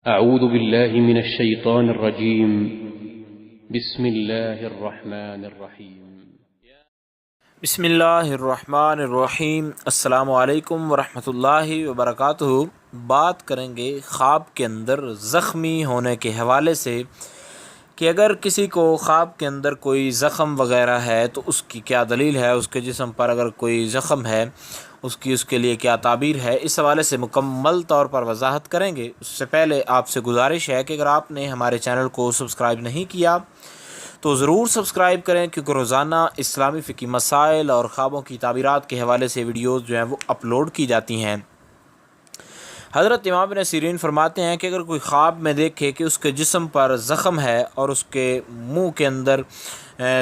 أعوذ بالله من الشيطان الرجيم. بسم الله الرحمن الرحيم. بسم اللہ الرحمن الرحیم. السلام علیکم ورحمۃ اللہ وبرکاتہ. بات کریں گے خواب کے اندر زخمی ہونے کے حوالے سے کہ اگر کسی کو خواب کے اندر کوئی زخم وغیرہ ہے تو اس کی کیا دلیل ہے، اس کے جسم پر اگر کوئی زخم ہے اس کے لیے کیا تعبیر ہے. اس حوالے سے مکمل طور پر وضاحت کریں گے. اس سے پہلے آپ سے گزارش ہے کہ اگر آپ نے ہمارے چینل کو سبسکرائب نہیں کیا تو ضرور سبسکرائب کریں، کیونکہ روزانہ اسلامی فقہی مسائل اور خوابوں کی تعبیرات کے حوالے سے ویڈیوز جو ہیں وہ اپلوڈ کی جاتی ہیں. حضرت امام ابن سیرین فرماتے ہیں کہ اگر کوئی خواب میں دیکھے کہ اس کے جسم پر زخم ہے اور اس کے منہ کے اندر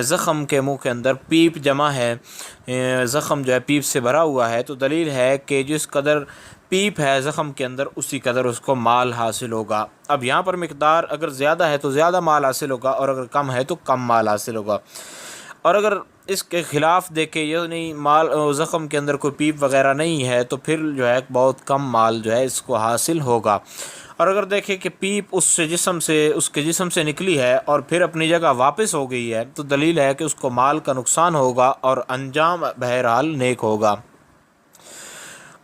زخم کے منہ کے اندر پیپ جمع ہے، زخم جو ہے پیپ سے بھرا ہوا ہے، تو دلیل ہے کہ جس قدر پیپ ہے زخم کے اندر اسی قدر اس کو مال حاصل ہوگا. اب یہاں پر مقدار اگر زیادہ ہے تو زیادہ مال حاصل ہوگا، اور اگر کم ہے تو کم مال حاصل ہوگا. اور اگر اس کے خلاف دیکھے یعنی زخم کے اندر کوئی پیپ وغیرہ نہیں ہے تو پھر جو ہے بہت کم مال جو ہے اس کو حاصل ہوگا. اور اگر دیکھے کہ پیپ اس کے جسم سے نکلی ہے اور پھر اپنی جگہ واپس ہو گئی ہے تو دلیل ہے کہ اس کو مال کا نقصان ہوگا اور انجام بہرحال نیک ہوگا.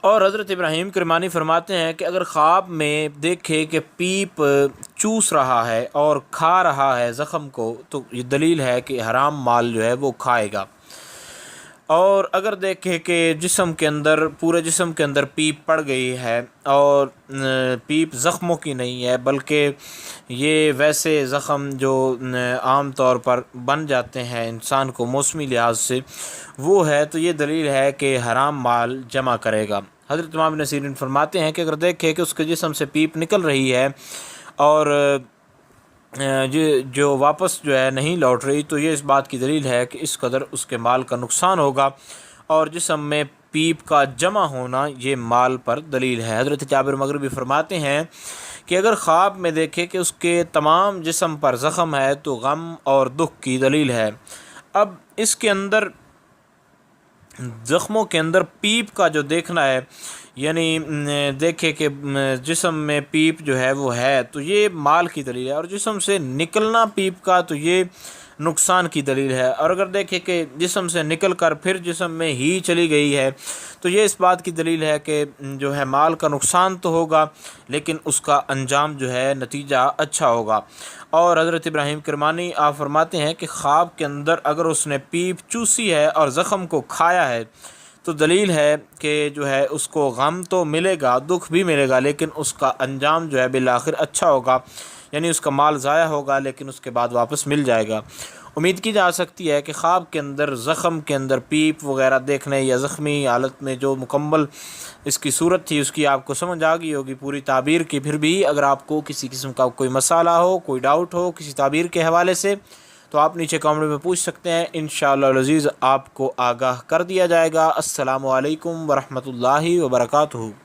اور حضرت ابراہیم کرمانی فرماتے ہیں کہ اگر خواب میں دیکھے کہ پیپ چوس رہا ہے اور کھا رہا ہے زخم کو تو یہ دلیل ہے کہ حرام مال جو ہے وہ کھائے گا. اور اگر دیکھے کہ پورے جسم کے اندر پیپ پڑ گئی ہے اور پیپ زخموں کی نہیں ہے بلکہ یہ ویسے زخم جو عام طور پر بن جاتے ہیں انسان کو موسمی لحاظ سے، وہ ہے تو یہ دلیل ہے کہ حرام مال جمع کرے گا. حضرت امام ابن سیرین فرماتے ہیں کہ اگر دیکھے کہ اس کے جسم سے پیپ نکل رہی ہے اور جو واپس جو ہے نہیں لوٹ رہی تو یہ اس بات کی دلیل ہے کہ اس قدر اس کے مال کا نقصان ہوگا، اور جسم میں پیپ کا جمع ہونا یہ مال پر دلیل ہے. حضرت جابر مغربی فرماتے ہیں کہ اگر خواب میں دیکھے کہ اس کے تمام جسم پر زخم ہے تو غم اور دکھ کی دلیل ہے. اب اس کے اندر زخموں کے اندر پیپ کا جو دیکھنا ہے، یعنی دیکھے کہ جسم میں پیپ جو ہے وہ ہے تو یہ مال کی دلیل ہے، اور جسم سے نکلنا پیپ کا تو یہ نقصان کی دلیل ہے. اور اگر دیکھے کہ جسم سے نکل کر پھر جسم میں ہی چلی گئی ہے تو یہ اس بات کی دلیل ہے کہ جو ہے مال کا نقصان تو ہوگا لیکن اس کا انجام جو ہے نتیجہ اچھا ہوگا. اور حضرت ابراہیم کرمانی آپ فرماتے ہیں کہ خواب کے اندر اگر اس نے پیپ چوسی ہے اور زخم کو کھایا ہے تو دلیل ہے کہ جو ہے اس کو غم تو ملے گا، دکھ بھی ملے گا، لیکن اس کا انجام جو ہے بالآخر اچھا ہوگا، یعنی اس کا مال ضائع ہوگا لیکن اس کے بعد واپس مل جائے گا. امید کی جا سکتی ہے کہ خواب کے اندر زخم کے اندر پیپ وغیرہ دیکھنے یا زخمی حالت میں جو مکمل اس کی صورت تھی اس کی آپ کو سمجھ آ گئی ہوگی پوری تعبیر کی. پھر بھی اگر آپ کو کسی قسم کا کوئی مسئلہ ہو، کوئی ڈاؤٹ ہو کسی تعبیر کے حوالے سے تو آپ نیچے کامنٹ میں پوچھ سکتے ہیں، انشاءاللہ العزیز آپ کو آگاہ کر دیا جائے گا. السلام علیکم ورحمۃ اللہ وبرکاتہ.